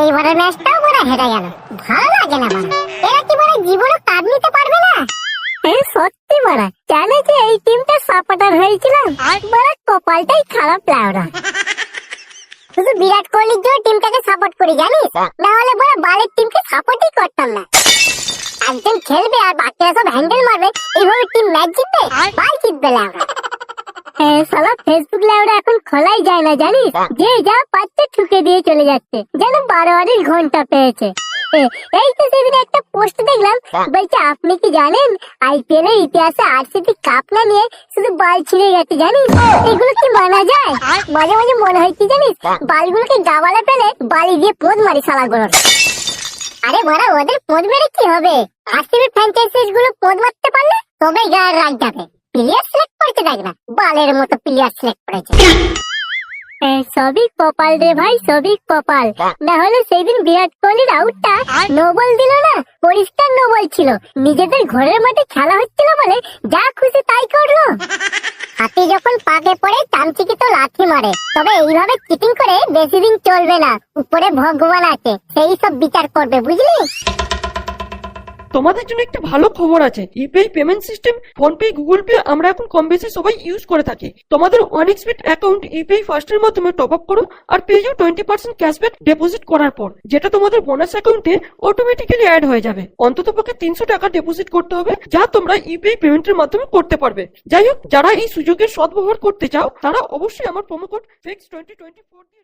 এইবারে ম্যাচটাও বড় হেরে গেল, ভালো লাগে না বড়। এরা কি বড় জীবনে কাপ নিতে পারবে না? সত্যি বড়, জানে যে এই টিমটা সাপোর্টার হয়েছিলাম, বড় কপালটাই খারাপ লাগলো। শুধু বিরাট কোহলির জন্য টিমটাকে সাপোর্ট করি জানিস, না হলে বড় বালের টিমকে সাপোর্টই করতাম না। একজন খেলবে আর বাকিরা সব হ্যান্ডেল মারবে, এইভাবে টিম ম্যাচ জিতবে? বাল জিতবে লাগলো। সালা ফেসবুক লাউডা এখন খোলাই যায় না জানিস, যে যা পাচ্ছে ঠুকে দিয়ে চলে যাচ্ছে, যেন 12 ঘন্টা পেয়েছে। এই তো সেদিন একটা পোস্ট দেখলাম, বলছে আপনি কি জানেন আইপিএল এর ইতিহাসে আরসিবি কাপ না নিয়ে শুধু বাল ছিঁড়ে গেছে জানিস? এগুলো কি মানা যায়? মাঝে মাঝে মনে হয় কি জানিস, বালগুলোকে গাওয়ালে ফেলে বালি দিয়ে পোদ মারি শালাগুলোর। আরে বড়া, ওদের পোদ মেরে কি হবে? আরসিবি ফ্র্যাঞ্চাইজিস গুলো পোদ মারতে পারলে তবে গায়ের রাগ যাবে। প্লেয়ার সিলেক্ট করেছে দেখ না, বালের মতো প্লেয়ার সিলেক্ট করেছে। সবই কপাল রে ভাই, সবই কপাল। না হলে সেইদিন বিরাট কোহলির আউটটা নো বল দিল না, পরিষ্কার নো বল ছিল। নিজেদের ঘরের মাঠে খেলা হচ্ছিল বলে যা খুশি তাই করলো। হাতি যখন পাকে পড়ে চামচিকি তো লাথি মারে, তবে এইভাবে চিটিং করে বেশি দিন চলবে না। উপরে ভগবান আছে, সেই সব বিচার করবে, বুঝলি? তোমাদের জন্য একটা ভালো খবর আছে। UPI payment system PhonePe, Google pay আমরা এখন কম বেশি সবাই ইউজ করে থাকি। তোমাদের OneXBet অ্যাকাউন্ট ইউপিআই ফার্স্টের মাধ্যমে টপ আপ করো আর পেয়ে যাও 20% ক্যাশব্যাক ডিপোজিট করার পর, যেটা তোমাদের বোনাস অ্যাকাউন্টে অটোমেটিক্যালি অ্যাড হয়ে যাবে। অন্তত পক্ষে 300 টাকা ডিপোজিট করতে হবে, যা তোমরা ইউপিআই পেমেন্টের মাধ্যমে করতে পারবে। যাই হোক, যারা এই সুযোগের সদ্ব্যবহার করতে চাও তারা অবশ্যই আমার প্রোমো কোড FIX2024 দিয়ে